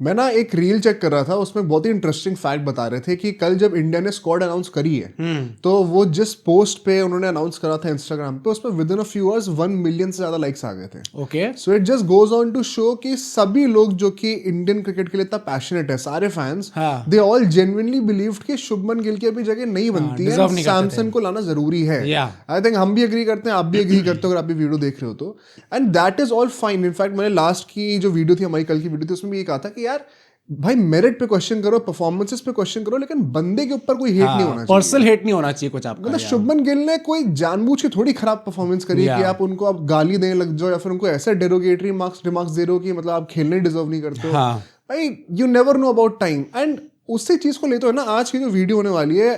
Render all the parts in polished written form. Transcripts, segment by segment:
मैं ना एक रील चेक कर रहा था, उसमें बहुत ही इंटरेस्टिंग फैक्ट बता रहे थे कि कल जब इंडिया ने स्क्वाड अनाउंस करी है तो वो जिस पोस्ट पे उन्होंने अनाउंस करा था इंस्टाग्राम पे, उसमें within a few hours 1 million से ज्यादा लाइक्स आ गए थे। Okay so it just goes on to show कि सभी लोग जो कि इंडियन क्रिकेट के लिए इतना पैशनेट है, सारे फैंस, हाँ। दे ऑल जेन्युइनली बिलीव्ड कि शुभमन गिल की अभी जगह नहीं बनती है, deserve नहीं करते थे। सैमसन को लाना जरूरी है। Yeah. आई थिंक हम भी एग्री करते हैं, आप भी एग्री करते हो अगर आप भी वीडियो देख रहे हो तो। And that is all fine. In fact मैंने लास्ट की जो वीडियो थी, हमारी कल की वीडियो थी, उसमें भी ये कहा था कि यार भाई मेरिट पे क्वेश्चन करो, परफॉर्मेंसेस पे क्वेश्चन करो, लेकिन बंदे के ऊपर कोई हेट नहीं होना चाहिए। पर्सनल हेट नहीं होना चाहिए कुछ आपका। मतलब शुभमन गिल ने कोई जानबूझ के थोड़ी खराब परफॉर्मेंस करी है कि आप उनको आप गाली देने लग जाओ या फिर उनको ऐसे डेरोगेटरी रिमार्क्स दे रहे हो कि मतलब आप खेलने डिजर्व नहीं करते हो। हाँ। भाई you never know about time. And उसी चीज को लेते हो ना, आज की जो वीडियो होने वाली है,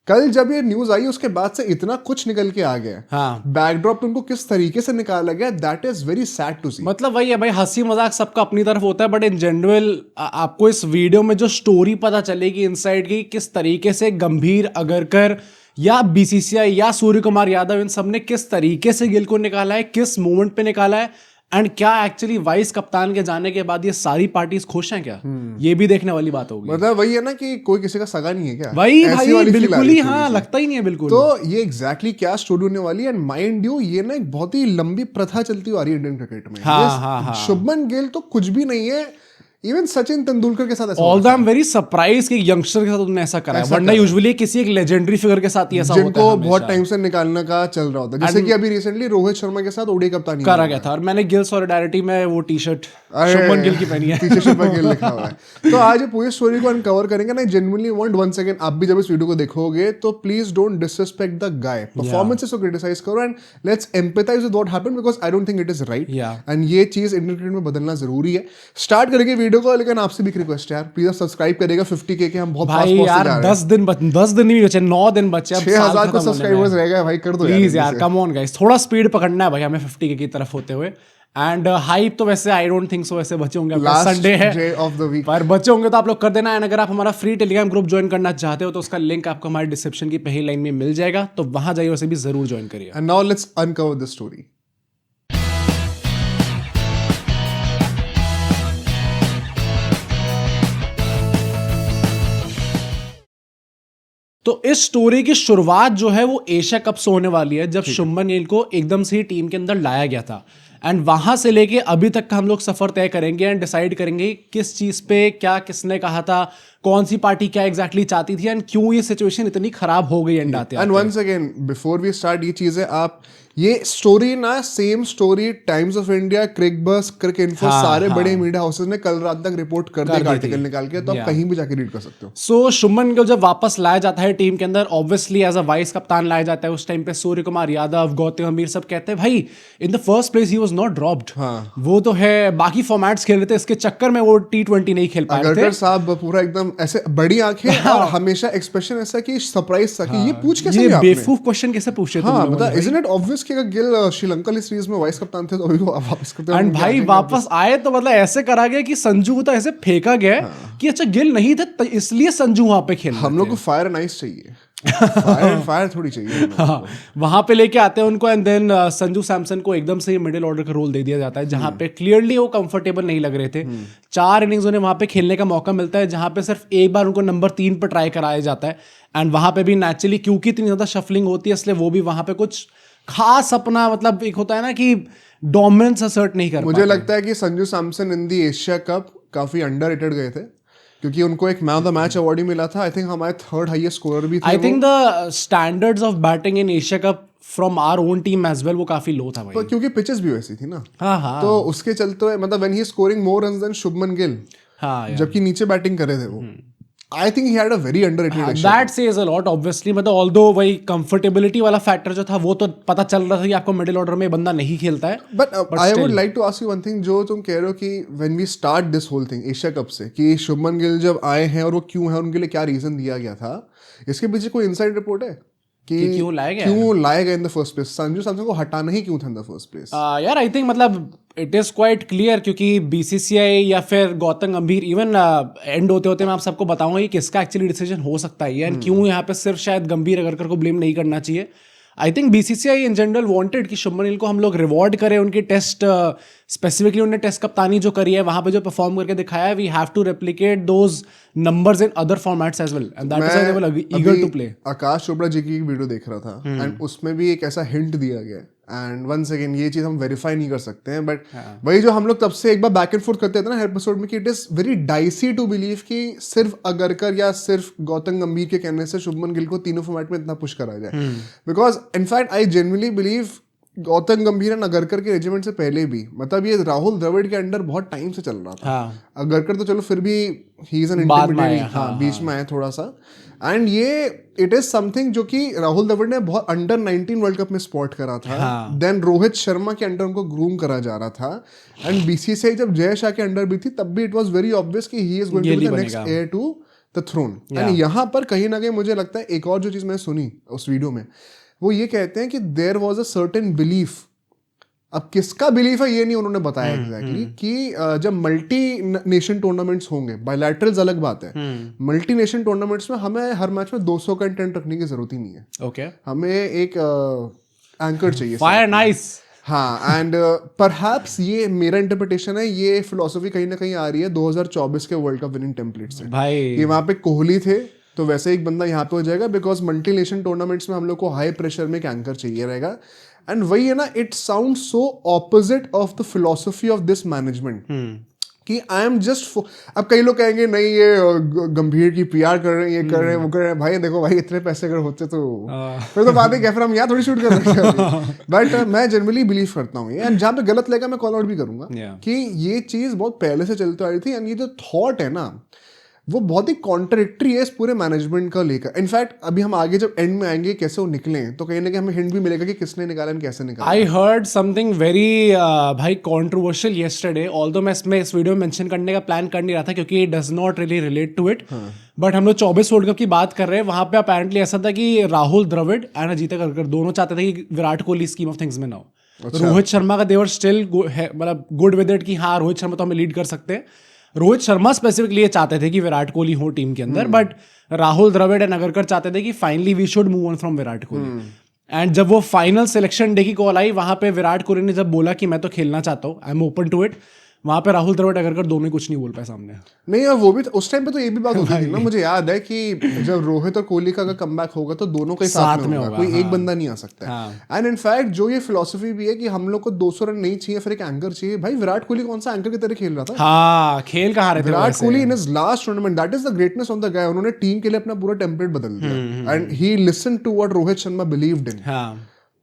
कल जब ये न्यूज आई उसके बाद से इतना कुछ निकल के आ गया। हाँ। बैकड्रॉप उनको किस तरीके से निकाला गया, that is very sad to see. मतलब वही है भाई, हंसी मजाक सबका अपनी तरफ होता है, बट इन जनरल आपको इस वीडियो में जो स्टोरी पता चलेगी इनसाइड की, किस तरीके से गंभीर अगरकर या बीसीसीआई या सूर्य कुमार यादव, इन सब ने किस तरीके से गिल को निकाला है, किस मोमेंट पे निकाला है, एंड क्या एक्चुअली वाइस कप्तान के जाने के बाद ये सारी पार्टीज खुश हैं क्या, ये भी देखने वाली बात होगी। मतलब वही है ना कि कोई किसी का सगा नहीं है क्या, वही ऐसी भाई वाली feel आ बिल्कुल रही ही, थोड़ी हाँ सी। लगता ही नहीं है बिल्कुल। तो ये एग्जैक्टली क्या स्टोरी होने वाली है। एंड माइंड यू, ये ना एक बहुत ही लंबी प्रथा चलती हुई आ रही है इंडियन क्रिकेट में। हाँ। शुभमन गिल तो कुछ भी नहीं है, इवन सचिन तेंदुलकर के साथ ऐसा although I am very surprise कि यंगस्टर के साथ उन्होंने ऐसा करा है, वरना यूजुअली किसी एक लेजेंडरी फिगर के साथ ही ऐसा होता है जिनको बहुत टाइम से निकालने का चल रहा होता है। जैसे कि अभी रिसेंटली रोहित शर्मा के साथ ओडी कप्तानी करा गया था, और मैंने गिल सॉलिडारिटी में वो टी शर्ट शुभमन गिल की पहनी है। पीछे शुभमन गिल लिखा हुआ है। तो आज ये पूरी स्टोरी को अनकवर करेंगे ना। जेन्युइनली वांट वन सेकंड, आप भी जब इस वीडियो को देखोगे तो please don't disrespect the guy, performances को क्रिटिसाइज करो and let's empathise with what happened, because I don't think it is right. And ये चीज इंडियन क्रिकेट में बदलना जरूरी है। स्टार्ट करेंगे वीडियो को, लेकिन आपसे भी रिक्वेस्ट है यार, प्लीज सब्सक्राइब करिएगा 50K के हम बहुत पास भाई यार, 10 दिन नहीं बचे, 9 दिन बचे, 6000 को सब्सक्राइबर्स रह गए भाई, कर दो प्लीज यार, कम ऑन गाइस, थोड़ा स्पीड पकड़ना है भाई हमें 50K की तरफ होते हुए। एंड हाइप तो वैसे आई डोंट थिंक सो वैसे बचे होंगे, संडे है ऑफ द वीक, पर बचे होंगे तो आप लोग कर देना। एंड अगर आप हमारा फ्री टेलीग्राम ग्रुप ज्वाइन करना चाहते हो तो उसका लिंक आपको हमारे डिस्क्रिप्शन की पहली लाइन में मिल जाएगा, तो वहां जाइए, उसे भी जरूर ज्वाइन करिए। And now let's uncover the story. तो इस स्टोरी की शुरुआत जो है वो एशिया कप से होने वाली है, जब शुभमन गिल को एकदम से ही टीम के अंदर लाया गया था। एंड वहां से लेके अभी तक का हम लोग सफर तय करेंगे एंड डिसाइड करेंगे किस चीज पे क्या किसने कहा था, कौन सी पार्टी क्या एग्जैक्टली चाहती थी, एंड क्यों ये सिचुएशन इतनी खराब हो गई एंड आते। And once again before we start, ये चीजें आप, ये स्टोरी ना same story Times of India, Cricbuzz, cricket info, सारे बड़े मीडिया हाउसेस ने कल रात तक रिपोर्ट कर दिया आर्टिकल निकाल के, तो आप कहीं भी जाके रीड कर सकते हो। सो शुभमन गिल जब वापस लाया जाता है टीम के अंदर, ऑब्वियसली एज अ वाइस कप्तान लाया जाता है। उस टाइम पे सूर्य कुमार यादव, गौतम गंभीर सब कहते हैं भाई in the first place he was not dropped, वो तो है बाकी फॉर्मेट्स खेल रहे थे, इसके चक्कर में वो T20 नहीं खेल पाए थे। अगरकर साहब पूरा एकदम ऐसे बड़ी आंखें और हमेशा एक्सप्रेशन ऐसा कि सरप्राइज था कि ये पूछ कैसे लिया आपने, बेवकूफ क्वेश्चन कैसे पूछे तुम हाँ, लोगों ने मतलब भाई? इजंट इट ऑब्वियस कि अगर गिल श्रीलंका सीरीज में वाइस कप्तान थे तो अभी वो वापस कप्तान एंड भाई वापस आए तो मतलब ऐसे करा गया कि संजू को तो ऐसे फेंका गया कि अच्छा गिल नहीं थे तो इसलिए संजू वहां पे खेल रहे हम लोग को फायर एंड आइस चाहिए, फायर थोड़ी चाहिए। हाँ, वहां पे लेके आते हैं उनको, एंड देन संजू सैमसन को एकदम से मिडिल ऑर्डर का रोल दे दिया जाता है, जहां पे क्लियरली वो कंफर्टेबल नहीं लग रहे थे। 4 इनिंग्स उन्हें वहां पे खेलने का मौका मिलता है, जहां पे सिर्फ एक बार उनको नंबर 3 पर ट्राई कराया जाता है। एंड वहां पे भी नेचुरली क्योंकि इतनी ज्यादा शफलिंग होती है, इसलिए वो भी वहां पे कुछ खास अपना मतलब एक होता है ना कि डोमिनेंस असर्ट नहीं कर पाते। मुझे लगता है कि Sanju Samson in the Asia cup काफी अंडररेटेड गए थे, क्योंकि उनको एक man of the match award ही मिला था। आई थिंक हमारे 3rd हाईएस्ट स्कोरर भी थे। I think the standards of batting in Asia cup from our own team as well वो काफी लो था भाई, क्योंकि पिचेस भी वैसी थी ना। हाँ तो उसके चलते मतलब when he is scoring more runs than Shubman Gill, हाँ, जबकि नीचे बैटिंग कर रहे थे वो, I think he had a very underrated. That says a lot obviously. मतलब ऑल्दो वही कंफर्टेबिलिटी वाला फैक्टर जो था वो तो पता चल रहा था कि आपको मिडिल ऑर्डर में बंदा नहीं खेलता है। But I would like to ask you one thing, जो तुम कह रहे हो कि when we start this whole thing Asia cup से, कि शुभमन गिल जब आए हैं और वो क्यों है, उनके लिए क्या रीजन दिया गया था, इसके पीछे कोई इनसाइड रिपोर्ट है कि क्यों लाया गया in the first place? Sanju Samson को हटाना ही क्यों था इन द फर्स्ट प्लेस? यार आई थिंक मतलब इट इज क्वाइट क्लियर, क्योंकि बीसीसीआई या फिर गौतम गंभीर इवन एंड होते होते मैं आप सबको बताऊंगा कि किसका एक्चुअली डिसीजन हो सकता है एंड क्यों यहाँ पे सिर्फ शायद गंभीर अगरकर को ब्लेम नहीं करना चाहिए। I think BCCI in general wanted कि शुभमन गिल को हम लोग रिवॉर्ड करें उनकी टेस्ट, स्पेसिफिकली उन्होंने टेस्ट कप्तानी जो करी है वहां पे जो परफॉर्म करके दिखाया है, we have to replicate those numbers in other formats as well, and that is why they were eager to play. Aakash Chopra ji की वीडियो देख रहा था एंड उसमें भी एक ऐसा हिंट दिया गया, एंड वन सेकेंड ये चीज हम वेरीफाई नहीं कर सकते हैं, बट वही जो हम लोग तब से एक बार बैक एंड फोर्थ करते थे ना हर एपिसोड में कि it is very dicey to believe कि सिर्फ अगरकर या सिर्फ गौतम गंभीर के कहने से शुभमन गिल को तीनों फॉर्मेट में इतना पुश करा जाए, because in fact I genuinely believe Gautam Gambhir and Agarkar के रेजिमेंट से पहले भी, मतलब ये राहुल द्रविड़ के अंडर बहुत टाइम से चल रहा था। अगरकर तो चलो फिर भी ही इज एन इंटरमीडिएट, हाँ बीच में आया थोड़ा सा, एंड ये इट इज समथिंग जो कि राहुल द्रविड़ ने बहुत अंडर 19 वर्ल्ड कप में स्पॉट करा था, देन रोहित शर्मा के अंडर उनको ग्रूम करा जा रहा था, एंड बीसीसीआई जब जय शाह के अंडर भी थी तब भी इट वाज वेरी ऑब्वियस कि he is going to be the next heir to the throne. एंड यहाँ पर कहीं ना कहीं मुझे लगता है एक और जो चीज मैंने सुनी उस वीडियो में, वो ये कहते हैं कि there was a certain belief, अब किसका बिलीफ है ये नहीं उन्होंने बताया एग्जैक्टली, कि जब मल्टी नेशन टूर्नामेंट्स होंगे, बायलैटरल्स अलग बात है, मल्टी नेशन टूर्नामेंट्स में हमें हर मैच में 200 का इंटेंट रखने की जरूरत ही नहीं है। ओके, हमें एक एंकर चाहिए, फायर नाइस। हाँ, एंड परहैप्स ये मेरा इंटरप्रिटेशन है, ये फिलोसफी कहीं ना कहीं आ रही है 2024 के वर्ल्ड कप विनिंग टेम्पलेट से भाई, कि वहां पे कोहली थे तो वैसे एक बंदा यहाँ पे हो जाएगा, बिकॉज मल्टी नेशन टूर्नामेंट्स में हम लोग को हाई प्रेशर में एक एंकर चाहिए रहेगा, एंड वही है ना, it sound so opposite of the philosophy of this management कि आई एम जस्ट, अब कई लोग कहेंगे नहीं ये गंभीर की पीआर कर रहे हैं, ये कर रहे हैं, वो कर रहे हैं, भाई देखो भाई इतने पैसे अगर होते तो फिर तो बात है क्या, फिर हम यहाँ थोड़ी शूट कर रहे हैं, बट मैं जनरली बिलीव करता हूँ ये, एंड जहाँ पे गलत लगेगा मैं कॉल आउट भी करूंगा कि ये चीज बहुत पहले से चलती आ रही थी, एंड ये जो थॉट है ना वो बहुत ही कॉन्ट्रडिक्टरी है इस पूरे मैनेजमेंट का लेकर। इनफैक्ट अभी हम आगे जब एंड में आएंगे कैसे वो निकले तो कहीं ना कहीं हमें हिंट भी मिलेगा कि किसने निकाला और कैसे निकाला। आई हर्ड समथिंग वेरी भाई कंट्रोवर्शियल येस्टरडे, ऑल्दो मैं इसमें इस वीडियो में मेंशन करने का प्लान कर नहीं रहा था क्योंकि it does not really relate to it, but हम लोग 24 वर्ल्ड कप की बात कर रहे हैं, वहां पे अपेरेंटली ऐसा था कि राहुल द्रविड़ एंड अजीत अगरकर दोनों चाहते थे कि Virat Kohli scheme of things में ना हो। रोहित शर्मा का देवर स्टिल मतलब गुड विद इट कि हाँ रोहित शर्मा तो हमें लीड कर सकते हैं। रोहित शर्मा स्पेसिफिकली ये चाहते थे कि विराट कोहली हो टीम के अंदर, बट राहुल द्रविड़ एंड अगरकर चाहते थे कि finally we should move on from Virat Kohli. And जब वो फाइनल सिलेक्शन डे की कॉल आई, वहां पे विराट कोहली ने जब बोला कि मैं तो खेलना चाहता हूँ, I am open to it, वहां पे राहुल द्रविड़ अगरकर दोनों कुछ नहीं बोल पाए सामने। नहीं, और वो भी उस टाइम पे तो ये भी बात होती थी ना, मुझे याद है कि जब रोहित और कोहली का अगर कमबैक होगा तो दोनों के साथ में होगा, कोई एक बंदा नहीं आ सकता है। एंड इनफैक्ट जो ये फिलोसफी भी है कि हम लोग को 200 रन नहीं चाहिए, फिर एक एंकर चाहिए। भाई विराट कोहली कौन सा एंकर की तरह खेल रहा था? हाँ, खेल कहाँ रहे थे Virat Kohli in his last tournament, that is the greatness of the guy. उन्होंने टीम के लिए अपना पूरा टेम्पलेट बदल दिया and he listened to what Rohit Sharma believed in.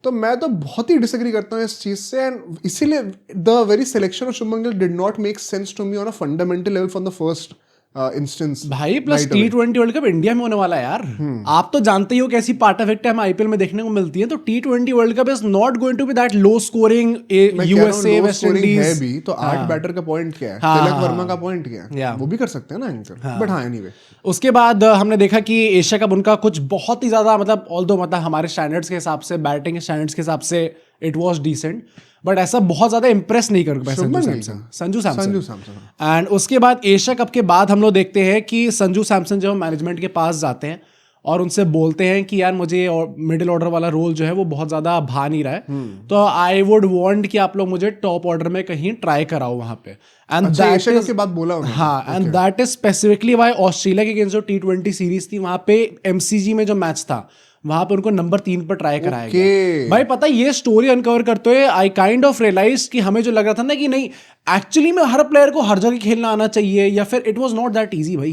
तो मैं तो बहुत ही डिसएग्री करता हूँ इस चीज से, एंड इसीलिए the very selection of Shubman Gill did not make sense to me on a fundamental level from the first instance. भाई plus T20 world cup India में होने वाला है यार। आप तो जानते ही हो कैसी पार्ट इफेक्ट हमें आईपीएल में देखने को मिलती है, तो T20 world cup is not going to be that low scoring. USA West Indies है भी तो 8 बैटर का पॉइंट क्या है, तिलक वर्मा का पॉइंट क्या है, वो भी कर सकते हैं ना एंकर, बट हाँ एनीवे। उसके बाद हमने देखा कि एशिया कप उनका कुछ बहुत ही ज्यादा मतलब ऑल्दो मतलब हमारे स्टैंडर्ड्स के हिसाब से, बैटिंग स्टैंडर्ड्स के हिसाब से इट वाज डिसेंट, बट ऐसा बहुत ज्यादा इंप्रेस नहीं कर पाए संजू सैमसन। एंड उसके बाद एशिया कप के बाद हम लोग देखते हैं कि संजू सैमसन जो मैनेजमेंट के पास जाते हैं और उनसे बोलते हैं कि यार मुझे मिडिल ऑर्डर वाला रोल जो है वो बहुत ज्यादा भा नहीं रहा है, तो आई वुड वांट कि आप लोग मुझे टॉप ऑर्डर में कहीं ट्राई कराओ वहां पे। एंड एशिया कप के बाद बोला उन्होंने, हाँ, and that is specifically why Australia के अगेंस्ट जो T20 सीरीज थी वहां पे MCG में जो मैच था वहां पे उनको नंबर 3 पर ट्राई कराया गया। भाई पता ये स्टोरी अनकवर करते हुए आई काइंड ऑफ रियलाइज कि हमें जो लग रहा था ना कि नहीं एक्चुअली में हर प्लेयर को हर जगह खेलना आना चाहिए, या फिर it was not that easy भाई।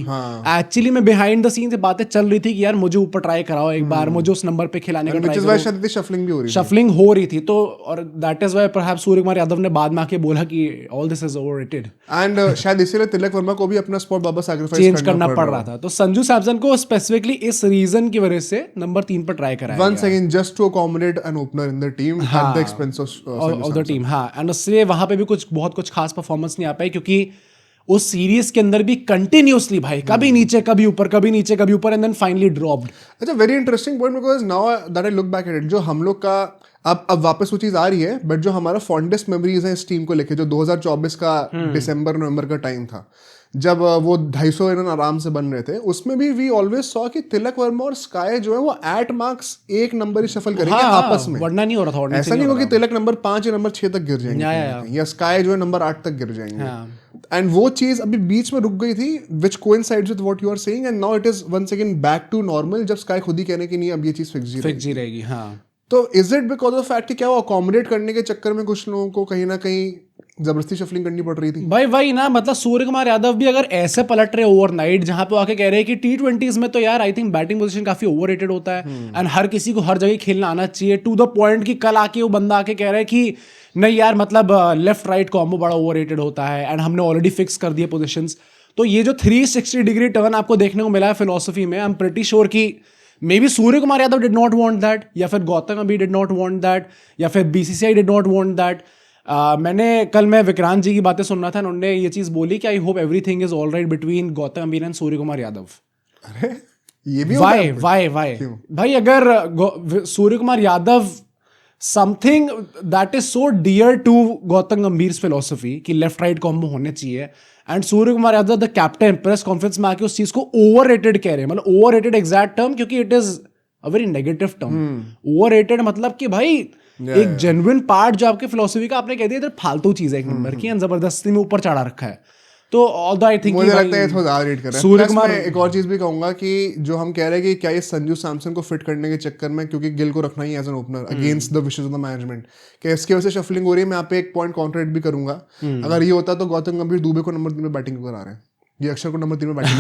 एक्चुअली में बिहाइंड द सीन से बातें चल रही थी कि यार मुझे ऊपर ट्राई कराओ एक बार, मुझे उस नंबर पे खिलाने का ट्राई करो। शफलिंग हो रही थी, तो और दैट इज व्हाई परहैप्स सूर्य कुमार यादव ने बाद में आके बोला कि all this is overrated, and शायद इसीलिए तिलक वर्मा को भी अपना स्पॉट वापस सैक्रिफाइस चेंज करना पड़ रहा था। तो संजू सैमसन को स्पेसिफिकली इस रीजन की वजह से नंबर 3 पर ट्राई कराया once again just to accommodate an opener in the team at the expense of the team। हाँ, एंड उससे वहां पे भी कुछ खास परफॉर्मेंस नहीं आ पाई क्योंकि उस सीरीज के अंदर भी कंटिन्यूअसली भाई कभी नीचे कभी ऊपर, कभी नीचे कभी ऊपर, एंड देन फाइनली ड्रॉप्ड। अच्छा, very interesting point, because now that I look back at it, जो हम लोग का अब वापस वो चीज आ रही है, बट जो हमारा फॉन्डेस्ट मेमोरीज है इस टीम को लेके, जो 2024 का दिसंबर नवंबर का टाइम था, जब वो 250 रन आराम से बन रहे थे, उसमें भी वी ऑलवेज सॉ कि तिलक वर्मा और स्काई जो है वो एट मार्क्स एक नंबर ही शफल करेंगे आपस में, वरना नहीं हो रहा था, ऐसा नहीं होगा कि तिलक नंबर 5 या नंबर 6 तक गिर जाएंगे या स्काई जो है नंबर 8 तक गिर जाएंगे। एंड वो चीज अभी बीच में रुक गई थी, which coincides with what you are saying, and now it is once again back to normal, जब स्काई खुद ही कहने की नहीं अब ये चीज फिक्स ही रहेगी। तो is it because of fact कि क्या वो अकोमोडेट करने के चक्कर में कुछ लोगों को कहीं ना कहीं जबरदस्ती शफलिंग करनी पड़ रही थी? भाई वही ना, मतलब सूर्य कुमार यादव भी अगर ऐसे पलट रहे ओवरनाइट, जहां पे आके कह रहे हैं कि T20s में तो यार आई थिंक बैटिंग पोजीशन काफी ओवररेटेड होता है एंड हर किसी को हर जगह खेलना आना चाहिए, टू द पॉइंट कि कल आके वो बंदा आके कह रहा है कि नहीं यार मतलब लेफ्ट राइट कॉम्बो बड़ा ओवररेटेड होता है एंड हमने ऑलरेडी फिक्स कर दिए पोजीशंस। तो ये जो 360 डिग्री टर्न आपको देखने को मिला है फिलोसफी में, आई एम प्रीटी श्योर कि may be Surya Kumar Yadav did not want that, या फिर गौतम गंभीर डिड नॉट वांट दैट, या फिर BCCI did not want that. मैं विक्रांत जी की बातें सुन रहा था, उन्होंने ये चीज बोली कि I hope everything is all right between Gautam Gambhir and Surya Kumar Yadav. अरे ये भी वाई भाई, अगर Surya Kumar Yadav something that is so dear to Gautam Gambhir philosophy कि लेफ्ट राइट कॉम्बो होने चाहिए, एंड Surya Kumar Yadav the captain press conference में आके उस चीज को ओवररेटेड कह रहे हैं, मतलब ओवररेटेड एग्जैक्ट टर्म, क्योंकि it is a very negative term. Overrated मतलब कि भाई एक जेन्युइन पार्ट जो आपके फिलोसफी का आपने कह दिया इधर फालतू चीज है एक नंबर की, जबरदस्ती में ऊपर चढ़ा रखा है। तो ऑल्दो आई थिंक मुझे लगता है थोड़ा ज्यादा रेट कर रहा है। सूर्य कुमार, एक और चीज भी कहूंगा कि जो हम कह रहे हैं कि क्या ये संजू सैमसन को फिट करने के चक्कर में, क्योंकि गिल को रखना ही as an opener against the wishes of the management, कि इसकी वजह से शफलिंग हो रही है। मैं यहाँ पे एक पॉइंट कॉन्ट्रैक्ट भी करूंगा, अगर ये होता तो गौतम गंभीर दुबे को नंबर 3 में बैटिंग करा रहे हैं, ये अक्षर को नंबर 3 में बैटिंग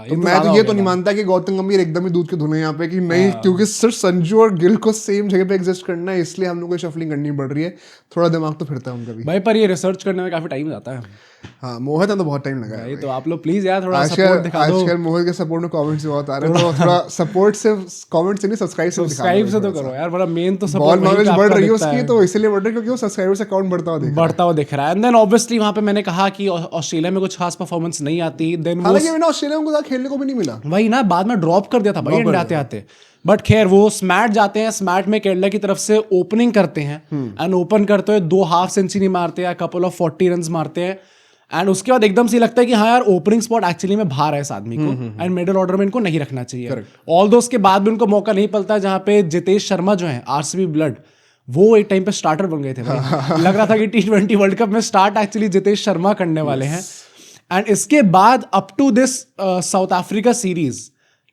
तो मैं तो ये तो नहीं मानता कि गौतम गंभीर एकदम ही दूध के धुने यहाँ पे कि नहीं, क्योंकि सिर्फ संजू और गिल को सेम जगह पे एग्जिस्ट करना है, इसलिए हम लोग को शफलिंग करनी पड़ रही है। थोड़ा दिमाग तो फिरता है उनका भी भाई, पर ये रिसर्च करने में काफी टाइम जाता है। हाँ, मोहित ने तो बहुत टाइम लगा है, तो आप लोग प्लीज यार थोड़ा सपोर्ट दिखा दो। आजकल मोहित के सपोर्ट में कमेंट्स बहुत आ रहे हैं, तो थोड़ा सपोर्ट से, कमेंट से नहीं, सब्सक्राइब से तो करो यार, बड़ा मेन तो सपोर्ट नॉलेज बढ़ रही है उसकी, तो इसलिए बढ़ रही है क्योंकि वो सब्सक्राइबर से अकाउंट बढ़ता हुआ दिख रहा है। एंड देन ऑब्वियसली वहां पे मैंने कहा कि ऑस्ट्रेलिया में कुछ खास परफॉर्मेंस नहीं आती, देन हालांकि मैंने ऑस्ट्रेलिया को खेलने को भी नहीं मिला, वही ना बाद में ड्रॉप कर दिया था भाई इंडिया आते। बट खैर वो स्मैट जाते हैं, स्मैट में केरला की तरफ से ओपनिंग करते हैं एंड ओपन करते हुए 2 हाफ सेंचुरी मारते हैं, कपल ऑफ 40 रन मारते हैं, एंड उसके बाद एकदम से लगता है कि हाँ यार ओपनिंग स्पॉट एक्चुअली में बाहर है इस आदमी को एंड मिडिल ऑर्डर में इनको नहीं रखना चाहिए। ऑल्दो उसके बाद भी उनको मौका नहीं पलता, जहां पे जितेश शर्मा जो है RCB ब्लड, वो एक टाइम पे स्टार्टर बन गए थे भाई। लग रहा था कि T20 वर्ल्ड कप में स्टार्ट एक्चुअली जितेश शर्मा करने वाले हैं। एंड इसके बाद up to this South Africa series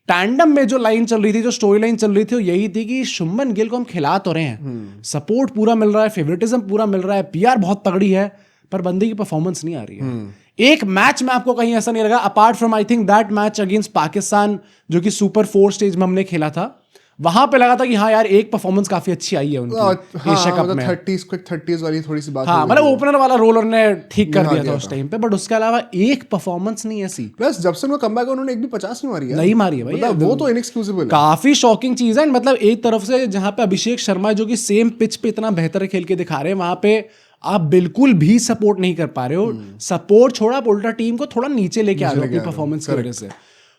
tandem में जो लाइन चल रही थी, जो स्टोरी लाइन चल रही थी, वो यही थी कि शुभमन गिल को हम खिला तो रहे हैं, सपोर्ट पूरा मिल रहा है, फेवरेटिज्म पूरा मिल रहा है, PR बहुत तगड़ी है, पर बंदे की परफॉर्मेंस नहीं आ रही है। एक मैच में आपको कहीं ऐसा नहीं लगा, apart from I think that match against Pakistan जो कि सुपर 4 स्टेज में हमने खेला था, वहां पे लगा था कि हाँ यार एक परफॉर्मेंस काफी अच्छी आई है उनकी एशिया कप में। 30s वाली थोड़ी सी बात, हाँ मतलब ओपनर वाला रोल उन्होंने ठीक कर दिया था उस टाइम पे, बट उसके अलावा एक परफॉर्मेंस नहीं ऐसी। प्लस जब से उन्होंने कमबैक उन्होंने एक भी 50 नहीं मारी है भाई, वो तो इनएक्सक्यूजेबल है। काफी शॉकिंग चीज है। मतलब एक तरफ से जहां पे अभिषेक शर्मा जो कि सेम पिच पे इतना बेहतर खेल के दिखा रहे हैं, वहां पे आप बिल्कुल भी सपोर्ट नहीं कर पा रहे हो। सपोर्ट छोड़ा, उल्टा टीम को थोड़ा नीचे लेके आ रहे हो अपनी परफॉर्मेंस की वजह से।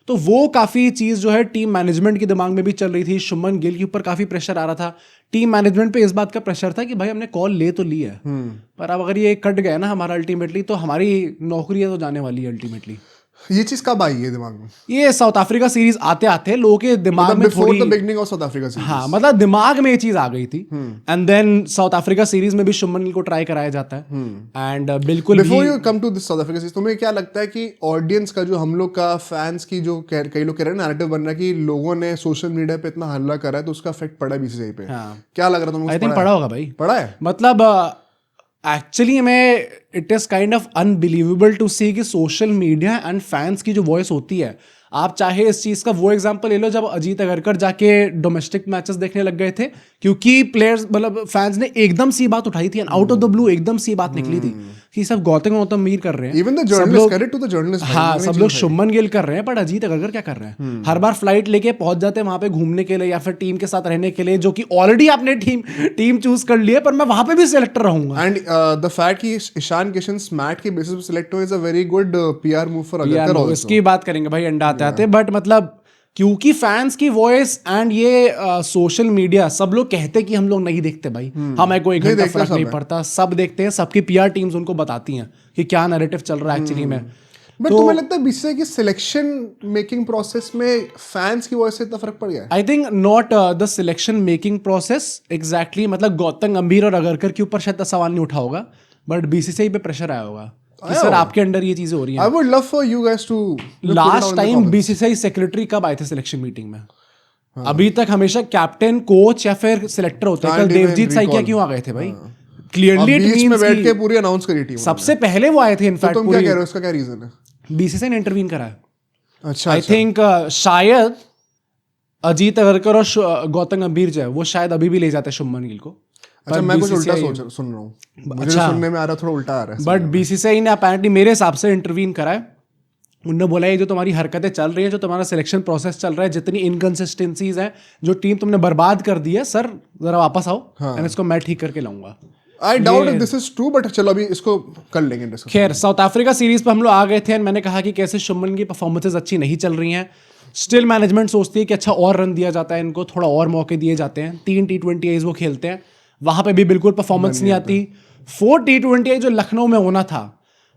तो वो काफी चीज जो है टीम मैनेजमेंट के दिमाग में भी चल रही थी। शुभमन गिल के ऊपर काफी प्रेशर आ रहा था, टीम मैनेजमेंट पे इस बात का प्रेशर था कि भाई हमने कॉल ले तो ली है, पर अब अगर ये कट गया ना हमारा अल्टीमेटली, तो हमारी नौकरी तो जाने वाली है अल्टीमेटली। ये चीज कब आई है दिमाग में? ये साउथ अफ्रीका सीरीज आते आते लोगों के दिमाग में थोड़ी beginning of South Africa series, हाँ मतलब दिमाग में ये चीज आ गई थी। And then South Africa series में भी शुभमन गिल को ट्राई कराया जाता है। एंड बिल्कुल before you come to this South Africa series, तुम्हें क्या लगता है कि ऑडियंस का, जो हम लोग का फैंस की जो कई लोग कह रहे हैं नैरेटिव बन रहा है कि लोगों ने सोशल मीडिया पे इतना हल्ला करा है तो उसका इफेक्ट पड़ा है BCCI पे, क्या लग रहा है तुमको? आई थिंक पड़ा होगा भाई, पड़ा है। मतलब एक्चुअली में it is kind of unbelievable to see कि सोशल मीडिया एंड फैंस की जो वॉइस होती है, आप चाहे इस चीज का वो एग्जांपल ले लो जब अजीत अगरकर जाके डोमेस्टिक मैचेस देखने लग गए थे, क्योंकि प्लेयर्स मतलब फैंस ने एकदम सी बात उठाई थी, आउट ऑफ द ब्लू एकदम सी बात निकली थी कि सब गौतम मीर कर रहे हैं, even the journalist, credit to the journalist, हाँ सब लोग शुभमन गिल कर रहे हैं, बट अजीत अगरकर क्या कर रहे हैं? हर बार फ्लाइट लेके पहुंच जाते हैं वहां पे घूमने के लिए या फिर टीम के साथ रहने के लिए, जो कि ऑलरेडी आपने टीम चूज कर ली है, पर मैं वहां पे भी सिलेक्टर रहूंगा। एंड द फैक्ट कि ईशान किशन स्मैट के बेसिस पे सिलेक्ट हुए is a very good PR move for Agarkar also. इसकी बात करेंगे भाई अंडा आते आते, बट मतलब क्योंकि फैंस की वॉइस एंड ये सोशल मीडिया, सब लोग कहते कि हम लोग नहीं देखते भाई, हमें कोई घंटा फर्क नहीं पड़ता, सब देखते हैं, सबकी PR टीम्स उनको बताती हैं कि क्या नैरेटिव चल रहा है एक्चुअली में। बट तुम्हें लगता है बीसीसीआई की सिलेक्शन मेकिंग प्रोसेस में फैंस की वजह से इतना फर्क पड़ गया है? I think not the selection making process exactly, मतलब गौतम गंभीर और अगरकर के ऊपर शायद सवाल नहीं उठा होगा, बट बीसीसीआई पे प्रेशर आया होगा कि सर आपके अंडर ये चीजें हो रही हैं। I would love for you guys to last time BCCI secretary कब आए थे सिलेक्शन मीटिंग में? अभी तक हमेशा कैप्टन, कोच या फिर सिलेक्टर होते हैं। कल देवजीत साइकिया क्यों आ गए थे भाई? क्लियरली बीच में बैठ के पूरी अनाउंस करी टीम। सबसे पहले वो आए थे इनफैक्ट। तुम क्या कह रहे हो, इसका क्या रीजन है? बीसीसीआई ने इंटरवीन करा है। अच्छा, आई थिंक शायद अजीत अगरकर और गौतम गंभीर जो है वो शायद अभी भी ले जाते हैं शुभमन गिल को। अच्छा, मैं कुछ उल्टा सुन रहा हूँ, मुझे सुनने में आ रहा, थोड़ा उल्टा आ रहा है। बट बीसीसीआई ने अपेरेंटली मेरे हिसाब से इंटरवीन करा है। उन्होंने बोला ये जो तुम्हारी हरकतें चल रही है, जो तुम्हारा सिलेक्शन प्रोसेस चल रहा है, जितनी इनकंसिस्टेंसीज हैं, जो टीम तुमने बर्बाद कर दी है, सर जरा वापस आओ एंड इसको मैं ठीक करके लाऊंगा। I doubt if this is true, but चलो अभी इसको कर लेंगे डिस्कस। खैर, साउथ अफ्रीका सीरीज पे हम लोग आ गए थे एंड मैंने कहा कि कैसे शुभमन की परफॉर्मेंसेज अच्छी नहीं चल रही हैं। स्टिल मैनेजमेंट सोचती है कि अच्छा और रन दिया जाता है इनको, थोड़ा और मौके दिए जाते हैं। 3 T20Is वो खेलते हैं, वहां पे भी बिल्कुल परफॉर्मेंस नहीं आती। 4 T20I जो लखनऊ में होना था,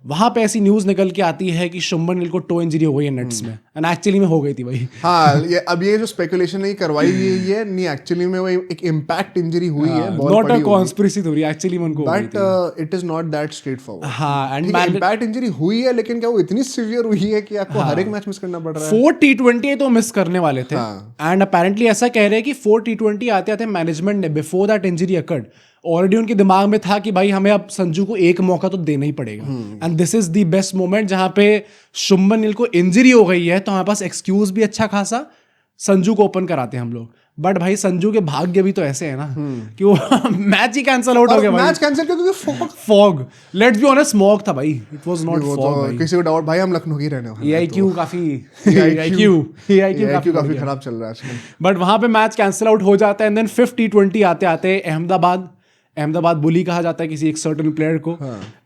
वहां पे ऐसी न्यूज निकल के आती है कि शुभमन गिल को टो इंजरी हो गई है नेट्स में, एंड एक्चुअली में हो गई थी भाई। हाँ, ये जो स्पेकुलेशन है करवाई गई है, नहीं एक्चुअली में वो एक इम्पैक्ट इंजरी हुई है, not a conspiracy theory, actually में उनको हो गई थी। But it is not that straight forward. हाँ, एंड इम्पैक्ट इंजरी हुई है, लेकिन क्या वो इतनी सीवियर हुई है कि आपको हर एक मैच मिस करना पड़ रहा है? 4 T20 तो मिस करने वाले थे, एंड अपेरेंटली ऐसा कह रहे हैं कि 4 T20 आते आते मैनेजमेंट ने before that injury occurred already उनके दिमाग में था कि भाई हमें अब संजू को एक मौका तो देना ही पड़ेगा, and this is the best moment जहां पे शुभमन गिल को इंजरी हो गई है, तो हमारे पास एक्सक्यूज भी अच्छा खासा, संजू को ओपन कराते हैं हम लोग। बट भाई संजू के भाग्य भी तो ऐसे है ना कि वो मैच ही कैंसिल आउट हो गया भाई। मैच कैंसिल क्योंकि fog, let's be honest, smog था भाई, इट वाज नॉट फॉग भाई। किसी को डाउट, भाई हम लखनऊ की रहने वाले हैं, AIQ काफी खराब चल रहा है आजकल। बट वहां पे मैच कैंसिल आउट हो जाता है, एंड देन 5th T20 आते आते अहमदाबाद बुली कहा जाता है किसी एक सर्टेन प्लेयर को,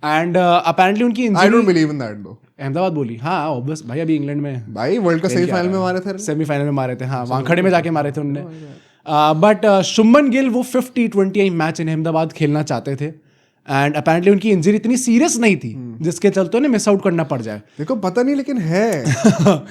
एंड अपेरेंटली उनकी injury. I don't believe in that दो। अहमदाबाद बोली, हाँ ऑब्वियस भाई, अभी इंग्लैंड में भाई वर्ल्ड कप सेमीफाइनल में मारे थे, सेमीफाइनल में मारे थे, हाँ वानखेड़े में जाके मारे थे उनने। बट शुभमन गिल वो 5th T20 मैच इन अहमदाबाद खेलना चाहते थे, एंड अपेरेंटली उनकी इंजरी इतनी सीरियस नहीं थी जिसके चलते उन्हें मिस आउट करना पड़ जाए। देखो पता नहीं, लेकिन है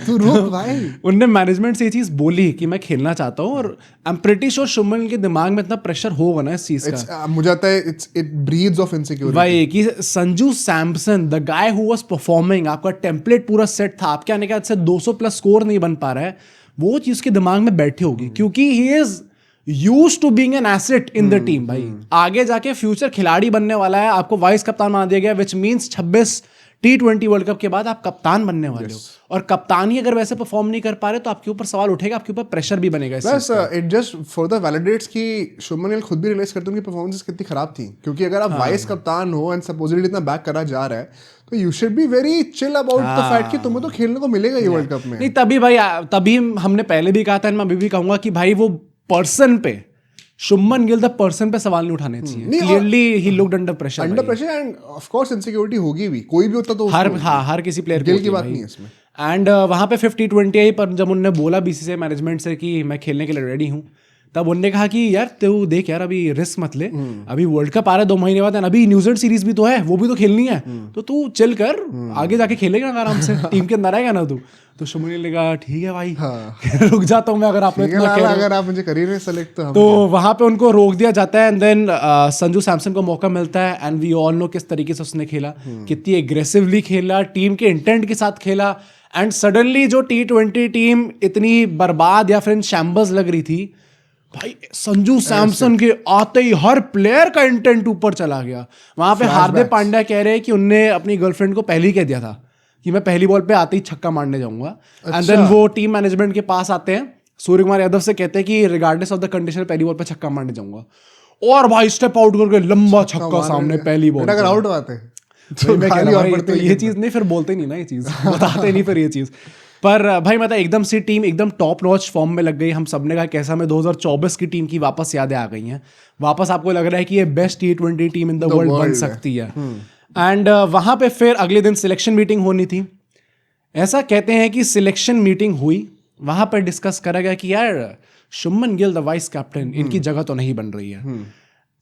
तू रुक भाई। उनने मैनेजमेंट से ये चीज बोली कि मैं खेलना चाहता हूँ, और आई am pretty sure Shubman Gill के दिमाग में इतना प्रेशर होगा ना इस चीज का, मुझे लगता है इट ब्रीड्स ऑफ इनसिक्योरिटी भाई, कि Sanju Samson the guy who was performing, आपका टेम्पलेट पूरा सेट था, आपके आने के बाद से 200+ स्कोर नहीं बन पा रहा है, वो चीज के दिमाग में बैठी होगी, क्योंकि he is used to being an asset in the team भाई। आगे जाके फ्यूचर खिलाड़ी बनने वाला है, आपको वाइस कप्तान बना दिया गया, which means 26 T20 world cup के बाद आप कप्तान बनने वाले हो, और कप्तान ही अगर वैसे परफॉर्म नहीं कर पा रहे तो आपके ऊपर सवाल उठेगा, आपके ऊपर प्रेशर भी बनेगा। बस इट जस्ट फर्दर वैलिडेट्स कि शुभमन गिल खुद भी रियलाइज करते हैं उनकी परफॉर्मेंस कितनी खराब थी, क्योंकि अगर आप वाइस कप्तान हो एंड सपोजिटली इतना बैक करा जा रहा है, तो you should be very chill about the fact कि तुम्हें तो खेलने को मिलेगा ये वर्ल्ड कप में। नहीं तभी भाई, तभी हमने पहले भी कहा था, मैं अभी भी कहूंगा कि भाई वो पर्सन पे, शुभमन गिल द पर्सन पे सवाल नहीं उठाने चाहिए। Clearly he looked under pressure end of course insecurity होगी भी, कोई भी होता तो हर किसी प्लेयर गिल की बात नहीं है इसमें। एंड वहां पे 5th T20 पर जब उन्होंने बोला बीसीसीआई मैनेजमेंट से कि मैं खेलने के लिए रेडी हूँ, तब उन्होंने कहा कि यार तू देख यार, अभी रिस्क मत ले, अभी वर्ल्ड कप आ रहा है 2 महीने बाद, अभी न्यूजीलैंड सीरीज भी तो है, वो भी तो खेलनी है, तो तू चिल कर, आगे जाके खेलेगा आराम से, टीम के अंदर आएगा ना तू। तो शुभमन गिल ने कहा ठीक है भाई, रुक जाता हूँ मैं, अगर आप अगर आप मुझे करियर में सेलेक्ट तो वहां पे उनको रोक दिया जाता है, एंड देन संजू सैमसन को मौका मिलता है, एंड वी ऑल नो किस तरीके से उसने खेला, कितनी एग्रेसिवली खेला, टीम के इंटेंट के साथ खेला, एंड सडनली जो T20 टीम इतनी बर्बाद या फिर इन शैम्बर्स लग रही थी, भाई संजू सैमसन के आते ही हर प्लेयर का इंटेंट ऊपर चला गया। वहां पे हार्दिक पांड्या कह रहे हैं कि उनने अपनी गर्लफ्रेंड को पहले ही कह दिया था कि मैं पहली बॉल पे आते ही छक्का मारने जाऊंगा, एंड देन वो टीम मैनेजमेंट के पास आते हैं, सूर्य कुमार यादव से कहते हैं कि रिगार्डलेस ऑफ द कंडीशन पहली बॉल पे छक्का मारने जाऊंगा, और भाई स्टेप आउट करके लंबा छक्का सामने पहली बॉल। अगर आउट आते तो ये चीज नहीं, फिर बोलते नहीं ना ये चीज, बताते नहीं फिर ये चीज। पर भाई मतलब एकदम से टीम एकदम टॉप नॉच फॉर्म में लग गई, हम सबने कहा कैसा में 2024 की टीम की वापस यादें आ गई हैं, वापस आपको लग रहा है कि ये best T20 team in the world बन सकती है। एंड वहां पे फिर अगले दिन सिलेक्शन मीटिंग होनी थी, ऐसा कहते हैं कि सिलेक्शन मीटिंग हुई, वहां पर डिस्कस करा गया कि यार Shubman Gill the vice captain, इनकी जगह तो नहीं बन रही है,